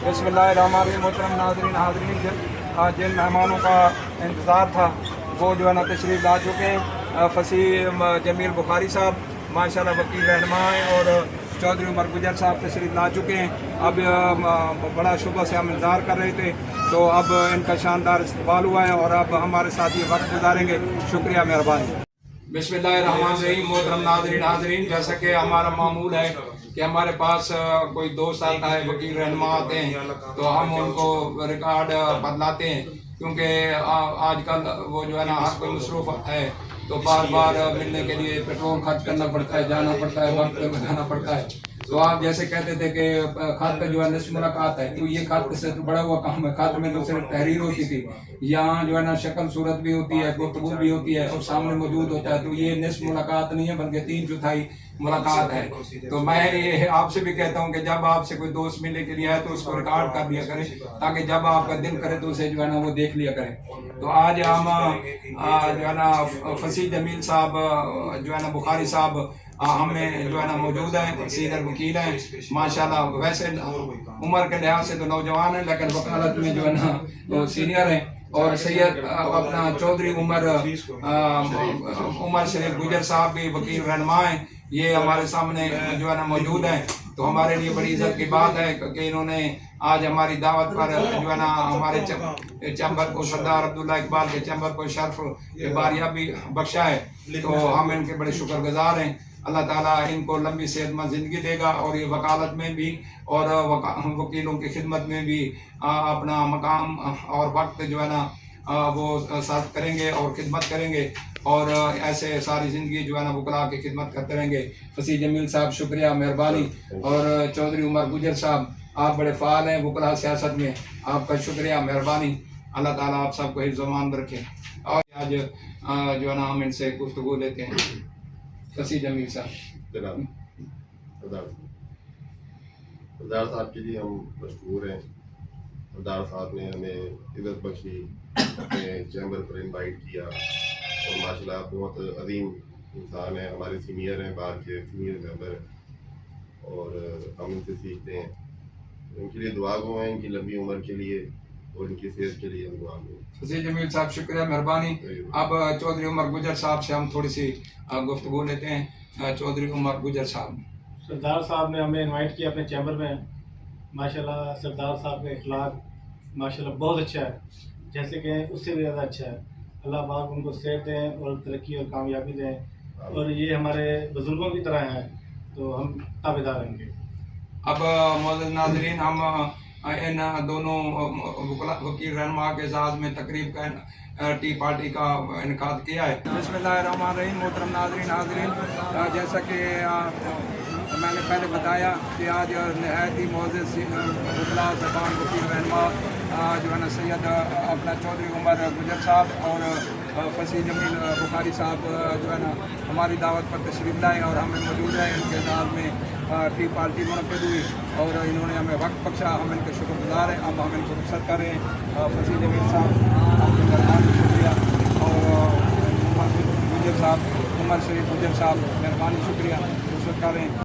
बिस्मिल्लाहिर्रहमानिर्रहीम। मोहतरम नाज़रीन हाज़रीन, जिन मेहमानों का इंतज़ार था वो जो है ना तशरीफ़ ला चुके हैं। फसीह जमील बुखारी साहब माशाल्लाह वकील रहनुमा हैं और चौधरी उमर गुजर साहब तशरीफ़ ला चुके हैं। अब बड़ा शुबह से हम इंतज़ार कर रहे थे, तो अब इनका शानदार इस्तक़बाल हुआ है और अब हमारे साथ ये वक्त गुजारेंगे। शुक्रिया, मेहरबानी। बिस्मिल्लाहिर्रहमानिर्रहीम। मोहतरम नाज़रीन हाज़रीन, जैसा कि हमारा मामूल है कि हमारे पास कोई दोस्त आता है, वकील रहनुमा आते हैं, तो हम उनको रिकॉर्ड बदलाते हैं, क्योंकि आजकल वो जो है ना हर कोई मसरूफ़ है, तो बार बार मिलने के लिए पेट्रोल खर्च करना पड़ता है, जाना पड़ता है, वक्त लगाना पड़ता है। तो आप जैसे कहते थे कि खत जो है निस्फ मुलाकात है, तो ये खत से तो बड़ा हुआ काम है। खत में तो सिर्फ तहरीर होती थी, यहाँ जो है ना शक्ल सूरत भी होती है, गुफ्तगू भी होती है और सामने मौजूद होता है। तो ये निस्फ मुलाकात नहीं है बल्कि 3/4 मुलाकात है। तो मैं ये आपसे भी कहता हूँ कि जब आपसे कोई दोस्त मिलने के लिए आए तो उसको रिकॉर्ड कर लिया करें, ताकि जब आपका दिल करे तो उसे जो है ना वो देख लिया करें। तो आज हम जो है ना फसीह जमील साहब जो है ना बुखारी साहब हमें जो है ना मौजूद हैं, सीनियर वकील हैं माशाल्लाह। वैसे उम्र के लिहाज से तो नौजवान हैं, लेकिन वकालत में जो है ना तो सीनियर हैं। और सैयद अपना चौधरी उमर शरीफ गुजर साहब भी वकील रहनुमा हैं, ये हमारे सामने जो है ना मौजूद हैं। तो हमारे लिए बड़ी इज्जत की बात है कि इन्होंने आज हमारी दावत पर जो है ना हमारे चैम्बर को, सरदार अब्दुल्ला इकबाल के चैम्बर को शर्फ बारिया भी बख्शा है। तो हम इनके बड़े शुक्रगुजार हैं। अल्लाह ताला इनको लंबी सेहतमंद ज़िंदगी देगा और ये वकालत में भी और वकीलों की खिदमत में भी अपना मकाम और वक्त जो है ना वो सर्व करेंगे और खिदमत करेंगे, और ऐसे सारी ज़िंदगी जो है ना वकला की खिदमत करते रहेंगे। फसीह जमील साहब शुक्रिया, मेहरबानी। और चौधरी उमर गुजर साहब आप बड़े फ़ाल हैं वकला सियासत में, आपका शुक्रिया, मेहरबानी। अल्लाह ताला आप सबको हिफ्ज़-ओ-अमान रखे। और आज जो है ना हम इनसे गुफ्तगू लेते हैं। फसीह जमील साहब। जनाब सरदार साहब के लिए हम मशहूर हैं। सरदार साहब ने हमें इज़्ज़त बख्शी, अपने चैम्बर पर इनवाइट किया, और माशाल्लाह बहुत अजीम इंसान है, हमारे सीनियर हैं, बाहर के सीनियर मेंबर, और हम इनसे सीखते हैं। इनके लिए दुआ गो हैं, इनकी लंबी उम्र के लिए और इनकी सेहत के लिए हम दुआ गो। फसीह जमील साहब शुक्रिया, मेहरबानी। अब चौधरी उमर गुजर साहब से हम थोड़ी सी गुफ्तगू लेते हैं। चौधरी उमर गुजर साहब। सरदार साहब ने हमें इनवाइट किया अपने चैम्बर में। माशाल्लाह सरदार साहब का इखलाक माशाल्लाह बहुत अच्छा है, जैसे कि उससे भी ज़्यादा अच्छा है। अल्लाह पाक उनको सेहत दें और तरक्की और कामयाबी दें, और ये हमारे बुज़ुर्गों की तरह हैं, तो हम ताबेदार रहेंगे। अब मौजूद नाज़रीन, हम इन दोनों वकील रहनुमा के एजाज़ में तकरीब का टी पार्टी का इनकाद किया है। बिस्मिल्लाहिर्रहमानिर्रहीम। मोहतरम नाज़रीन हाज़रीन, जैसा कि मैंने पहले बताया कि आज नहायत ही मोअज़्ज़ज़ वकला ज़बान वकील रहनुमा जो है ना सैयद अपना चौधरी उमर गुजर साहब और फसीह जमील बुखारी साहब जो है ना हमारी दावत पर तशरीफ़ लाए और हमें मौजूद है। इनके एजाज़ में टी पार्टी मुनक़िद हुई और इन्होंने हमें वक्त बख्शा, हम इनके शुक्रगुज़ार हैं। अब हम इनको रुख़्सत कर रहे हैं। फसीह जमील साहब आपके मेहरबान शुक्रिया, और गुजर साहब उमर शरीफ गुजर साहब मेहरबानी शुक्रिया, रुख़्सत कर रहे हैं।